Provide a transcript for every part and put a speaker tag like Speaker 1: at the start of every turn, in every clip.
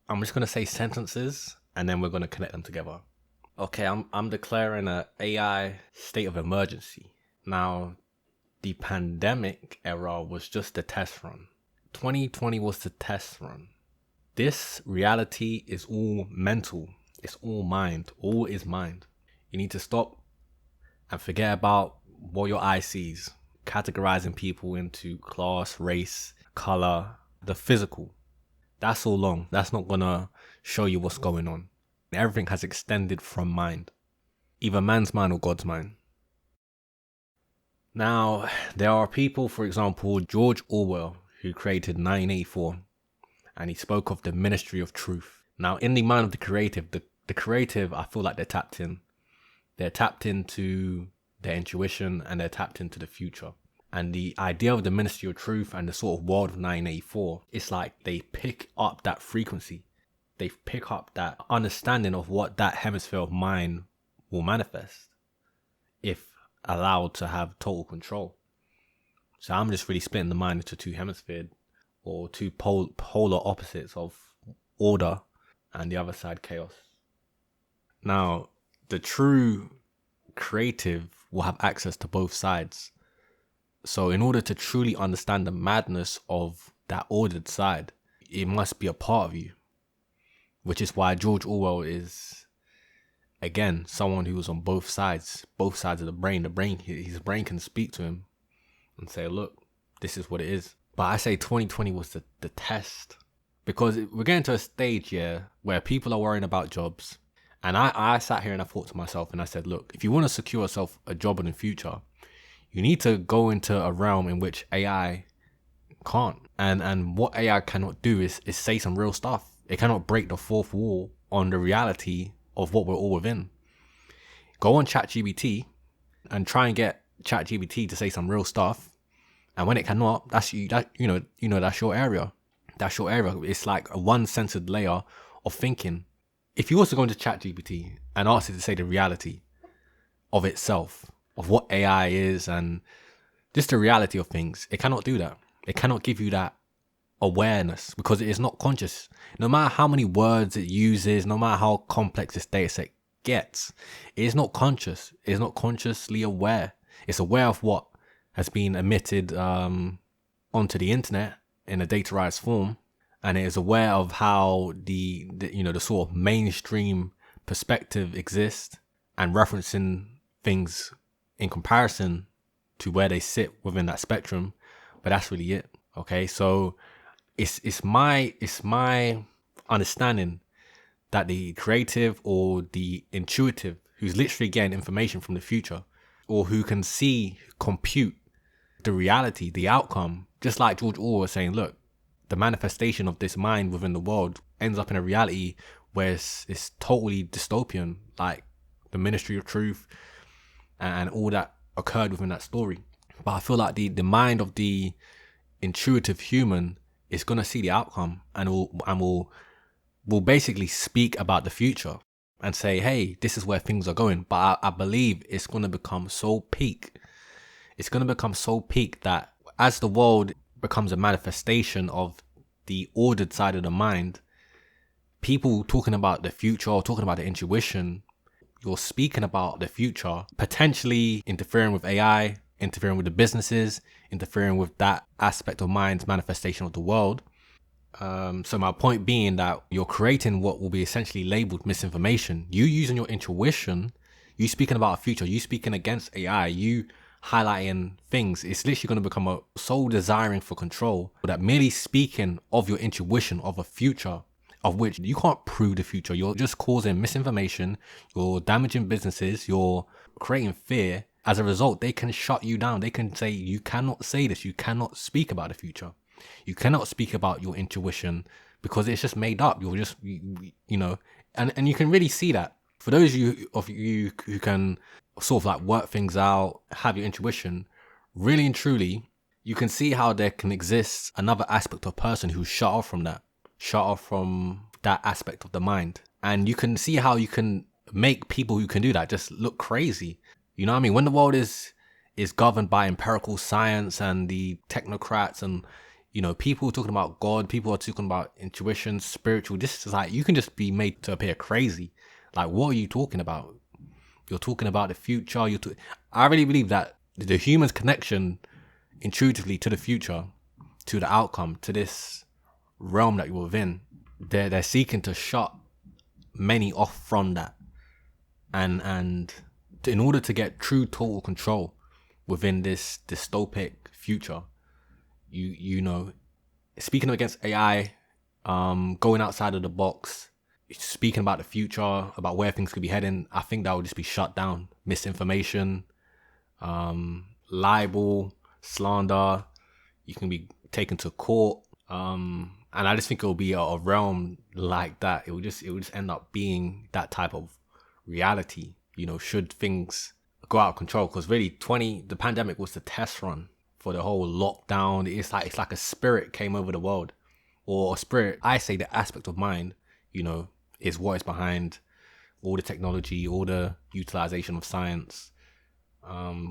Speaker 1: I'm just gonna say sentences and then we're gonna connect them together. Okay, I'm declaring a AI state of emergency. Now, the pandemic era was just the test run. 2020 was the test run. This reality is all mental. It's all mind. All is mind. You need to stop and forget about what your eye sees, categorizing people into class, race, color, the physical. That's all long. That's not gonna show you what's going on. Everything has extended from mind, either man's mind or God's mind. Now, there are people, for example, George Orwell, who created 1984, and he spoke of the ministry of truth. Now, in the mind of the creative, I feel like they're tapped in. They're tapped into their intuition and they're tapped into the future. And the idea of the ministry of truth and the sort of world of 1984, it's like they pick up that frequency. They pick up that understanding of what that hemisphere of mind will manifest if allowed to have total control. So I'm just really splitting the mind into two hemispheres, or two polar opposites of order, and the other side chaos. Now, the true creative will have access to both sides. So in order to truly understand the madness of that ordered side, it must be a part of you. Which is why George Orwell is, again, someone who was on both sides of the brain. His brain can speak to him and say, look, this is what it is. But I say 2020 was the test, because we're getting to a stage here where people are worrying about jobs. And I sat here and I thought to myself and I said, look, if you want to secure yourself a job in the future, you need to go into a realm in which AI can't. And what AI cannot do is say some real stuff. It cannot break the fourth wall on the reality of what we're all within. Go on ChatGPT and try and get ChatGPT to say some real stuff. And when it cannot, that's your area. That's your area. It's like a one censored layer of thinking. If you also go into ChatGPT and ask it to say the reality of itself, of what AI is and just the reality of things, it cannot do that. It cannot give you that awareness because it is not conscious. No matter how many words it uses, no matter how complex this data set gets, it is not conscious. It is not consciously aware. It's aware of what has been emitted onto the internet in a dataized form, and it is aware of how the sort of mainstream perspective exists and referencing things in comparison to where they sit within that spectrum. But that's really it. Okay, so it's my understanding that the creative or the intuitive, who's literally getting information from the future, or who can compute the reality, the outcome, just like George Orwell was saying, look, the manifestation of this mind within the world ends up in a reality where it's totally dystopian, like the ministry of truth and all that occurred within that story. But I feel like the mind of the intuitive human is going to see the outcome and will basically speak about the future and say, hey, this is where things are going. But I believe it's going to become so peak. It's going to become so peak that as the world becomes a manifestation of the ordered side of the mind, people talking about the future or talking about the intuition, you're speaking about the future, potentially interfering with AI, interfering with the businesses, interfering with that aspect of mind's manifestation of the world. So my point being that you're creating what will be essentially labeled misinformation. You using your intuition, you speaking about a future, you speaking against AI, you highlighting things, it's literally going to become a soul desiring for control, that merely speaking of your intuition of a future of which you can't prove the future, you're just causing misinformation, you're damaging businesses, you're creating fear. As a result, they can shut you down. They can say, you cannot say this, you cannot speak about the future, you cannot speak about your intuition because it's just made up. You're just, and you can really see that. For those of you who can sort of like work things out, have your intuition, really and truly, you can see how there can exist another aspect of person who's shut off from that aspect of the mind. And you can see how you can make people who can do that just look crazy. You know what I mean? When the world is governed by empirical science and the technocrats and, People talking about God, people are talking about intuition, spiritual. This is like, you can just be made to appear crazy. Like, what are you talking about? You're talking about the future. I really believe that the human's connection intuitively to the future, to the outcome, to this realm that you're within, they're seeking to shut many off from that. And in order to get true total control within this dystopic future, speaking against AI, going outside of the box, speaking about the future, about where things could be heading, I think that would just be shut down. Misinformation, libel, slander, you can be taken to court. And I just think it will be a realm like that. It will just end up being that type of reality, should things go out of control. Because really, the pandemic was the test run for the whole lockdown. It's like a spirit came over the world, or a spirit. I say the aspect of mind, is what is behind all the technology, all the utilization of science.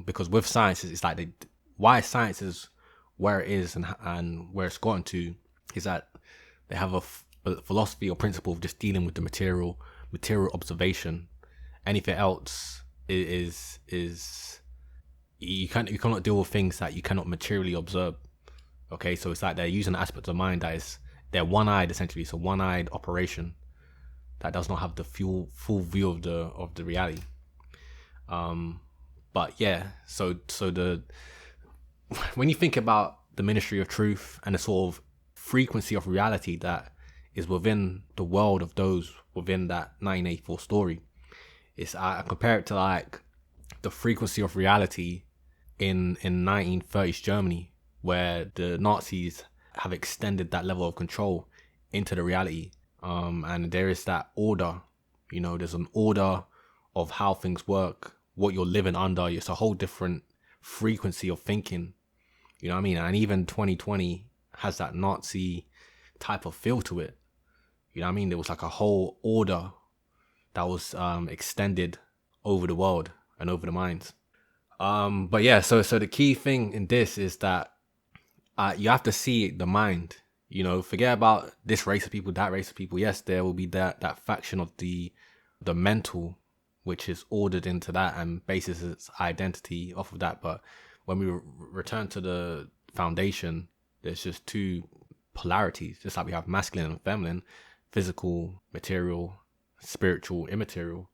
Speaker 1: Because with science, it's like why science is where it is and where it's gotten to is that they have a philosophy or principle of just dealing with the material observation. Anything else is you cannot deal with things that you cannot materially observe. Okay, so it's like they're using an aspect of mind that is, they're one-eyed essentially. It's a one-eyed operation that does not have the full view of the reality. But yeah, so when you think about the ministry of truth and the sort of frequency of reality that is within the world of those within that 1984 story, I compare it to like the frequency of reality in 1930s Germany, where the Nazis have extended that level of control into the reality. And there is that order, there's an order of how things work, what you're living under. It's a whole different frequency of thinking, you know what I mean? And even 2020 has that Nazi type of feel to it, you know what I mean? There was like a whole order that was extended over the world and over the minds. But yeah, so the key thing in this is that you have to see the mind. Forget about this race of people, that race of people. Yes, there will be that faction of the mental, which is ordered into that and bases its identity off of that. But when we return to the foundation, there's just two polarities, just like we have masculine and feminine, physical, material, spiritual, immaterial.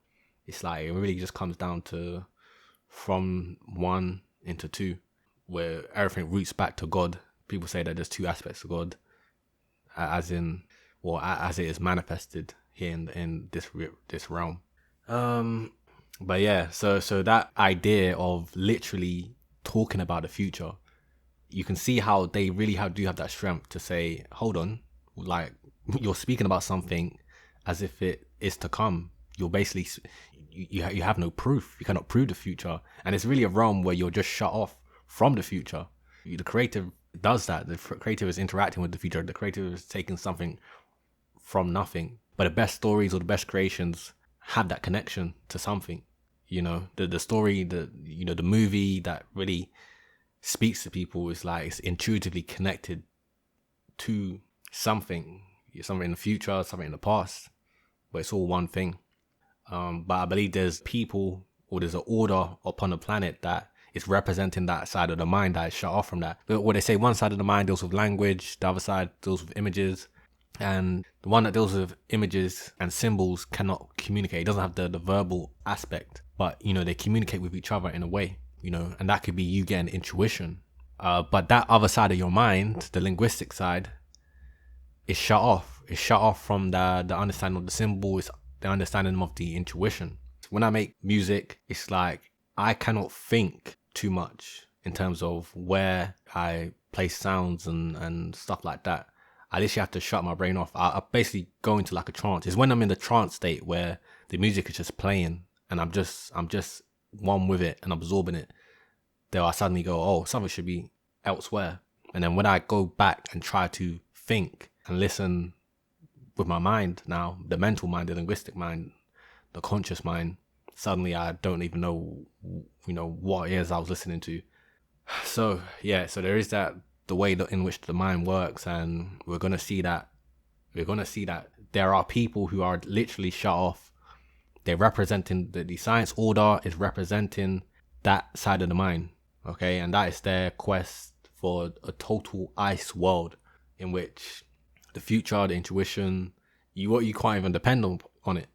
Speaker 1: It's like it really just comes down to from one into two, where everything roots back to God. People say that there's two aspects of God, as it is manifested here in this realm. But yeah, so that idea of literally talking about the future, you can see how they really do have that strength to say, hold on, like you're speaking about something as if it is to come. You're basically, you have no proof. You cannot prove the future. And it's really a realm where you're just shut off from the future. The creative does that. The creative is interacting with the future. The creative is taking something from nothing. But the best stories or the best creations have that connection to something. The story, the movie that really speaks to people is like it's intuitively connected to something in the future, something in the past, but it's all one thing. But I believe there's people, or there's an order upon the planet that is representing that side of the mind that is shut off from that. What they say, one side of the mind deals with language, the other side deals with images, and the one that deals with images and symbols cannot communicate. It doesn't have the verbal aspect, but they communicate with each other in a way, and that could be you getting intuition. But that other side of your mind, the linguistic side, is shut off. It's shut off from the understanding of the symbol. It's the understanding of the intuition. When I make music, it's like I cannot think too much in terms of where I place sounds and stuff like that. I literally have to shut my brain off. I basically go into like a trance. It's when I'm in the trance state where the music is just playing and I'm just one with it and absorbing it. Then I suddenly go, oh, something should be elsewhere. And then when I go back and try to think and listen with my mind now, the mental mind, the linguistic mind, the conscious mind, suddenly I don't even know, what it is I was listening to. So yeah, so there is that the way that in which the mind works, and we're gonna see that there are people who are literally shut off. They're representing the science order is representing that side of the mind, okay, and that is their quest for a total ice world in which the future, the intuition, you can't even depend on it.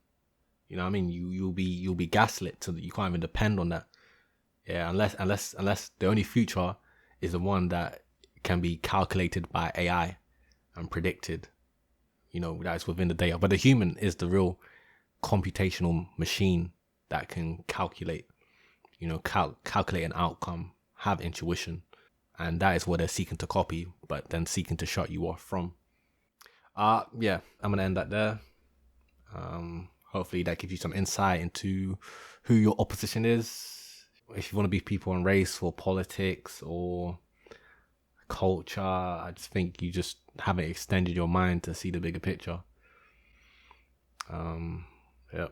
Speaker 1: You know what I mean? You'll be gaslit so that you can't even depend on that. Yeah, unless the only future is the one that can be calculated by AI and predicted. You know, that's within the data. But the human is the real computational machine that can calculate, calculate an outcome, have intuition. And that is what they're seeking to copy, but then seeking to shut you off from. Yeah, I'm going to end that there. Hopefully that gives you some insight into who your opposition is. If you want to be people on race or politics or culture, I just think you just haven't extended your mind to see the bigger picture. Yeah.